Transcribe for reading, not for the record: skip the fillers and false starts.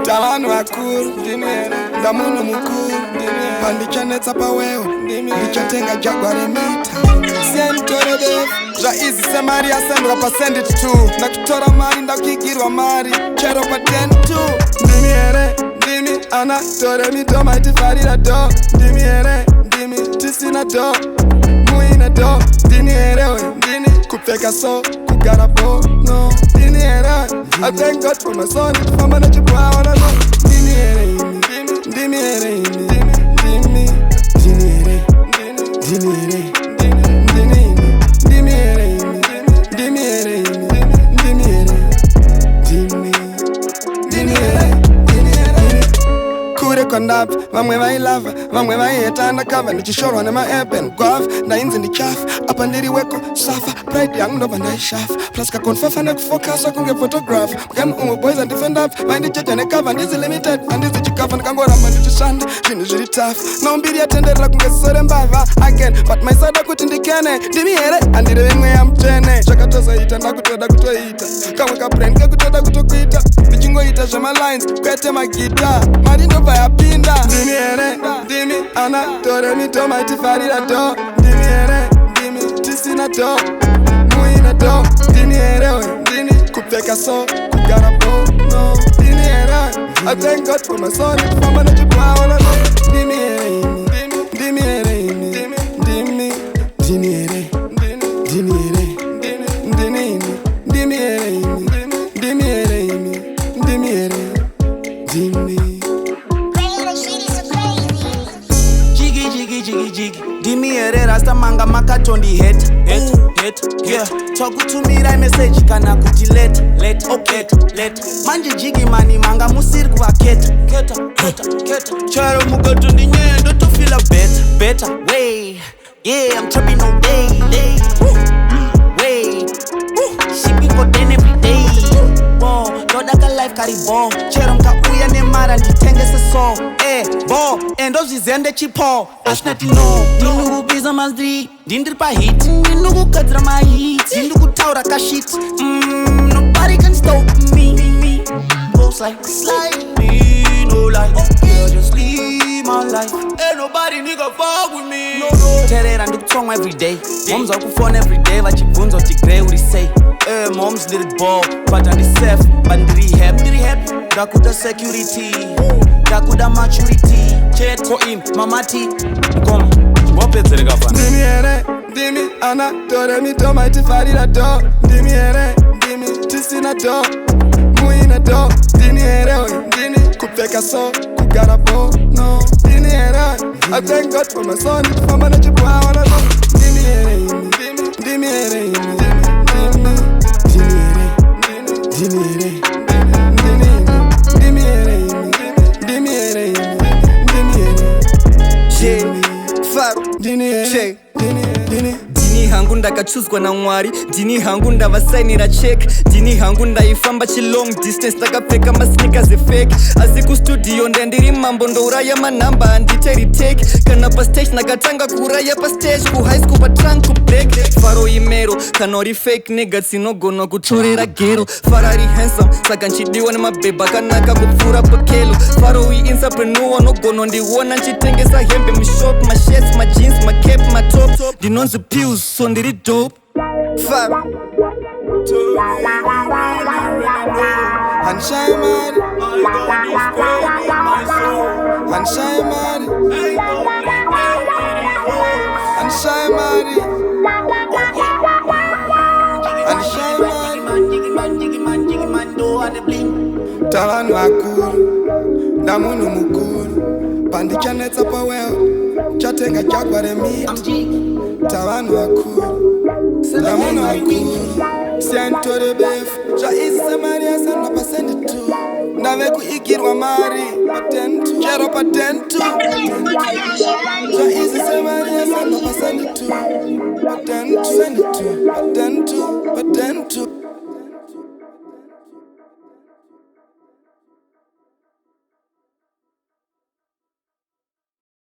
Talanu akuru Ndamundu mukuru Pandichanetsa pawewe Ndichatenga jagware mita Sentore befu Jaizi semari asendwa pa send it to Nakutora mari ndakigirwa mari Chero pa 10-2 Ndimi ere Ndimi ana Tore mito maiti farira do Ndimi ere Ndimi tisina do Muina do Ndini ere we Ndini kupeka so Kugara bo No Ndini ere I thank God for my son It's for my nature I wanna know Ndini ere Ndimi ere Ndimi Ndini ere Ndini ere Kondap, vamwe vailava, vamwe vaiheta undercover ndichishorwa nema-app and guava ndainzi ndichafa apa ndiri weko safa pride yangu ndobva ndaishafa plus kakonfafa nekufokaswa kunge photographer mukani umwe boys andifend up vaindijeja nekava ndizi limited handizi chikafa ndikangoramba ndichishanda zvinhu zviri tough nombiri yatenderera kunge sore mbavha again but maisada kuti ndikene ndimi here handirevi mweya mutsvene zvakatozoita ndakutoda kutoita kamwe kabrain kekutoda kutokuita ndichingoita zvemalines kwete magita mari ndobva yapinda ndimi here ndimi ana tore mitoma itifarira do ndimi here ndimi tisina do muina do ndini here we ndini kupfeka so kugara bo no ndini here I thank God for my son ifamba nechikwaona no ndimi here ndimi here ndimi ndini here ndini here ndini ndimi here ndimi here ndimi here ndimi Dimi ere rasta manga makatondi hate yeah talk to me right message kana kuti let okay let manje jigi mani manga musiri kuvaketa keta charo mugatondi nyendo to feel better way yeah I'm trapping all day way she be got every day bo doda ka life karibo chero mkauya ne mara nditengese so bo endozvizende chipo ashnati no ndingubiza mazdi ndindiri pa hit ndingukadzira ma hit ndingutaura ka shit nobody can stop me goes like me no life okay just live my life ain't nobody nigga fuck with me no terera ndikutsonga every day moms wakufona every day vachibvunza kuti grey uri say moms little ball but I'm safe but ndiri happy ndakuda security ndakuda maturity cheto im mamati koma ngopedzereka pa ndimi here ndimi ana tore mitoma itifarira do ndimi here ndimi tisina do muina do ndini here we ndini kupfeka so kugara bo no ndini here I thank God for my son ifamba nechikwaona no ndimi here ndimi here Dini hangu ndakachuzwa na Mwari Dini hangu ndavasainira check Dini hangu ndaifamba long distance ndakapfeka masneakers fake asi kustudio ndandiri mambo ndouraya manamba handiteri take kana pastage nakatanga kuuraya pastage kuhigh school patrunk kubreak faro imero kana uri fake nega dzinogona kutorera gero farari handsome saka nchidiwa nemabhebha akanaka kupfuura pokelo faro entrepreneur nogona ndiona nchitengesa hembe mushop mashirts majeans macape matop ndinonzi pills so ndiri dope faro Hanshai mari Hanshai mari Hanshai mari Hanshai mari Talanu akuru Ndamundu mukuru Pandichanetsa pawewe Chatenga jagware mita Talanu akuru Ndamundu akuru Sentore befu Jaizi semari asendwa pa send it to Ndave kuigirwa mari pa 10-2 Chero pa 10-2 Jaizi semari asendwa pa send it to Pa 10-2 Send it to Pa 10-2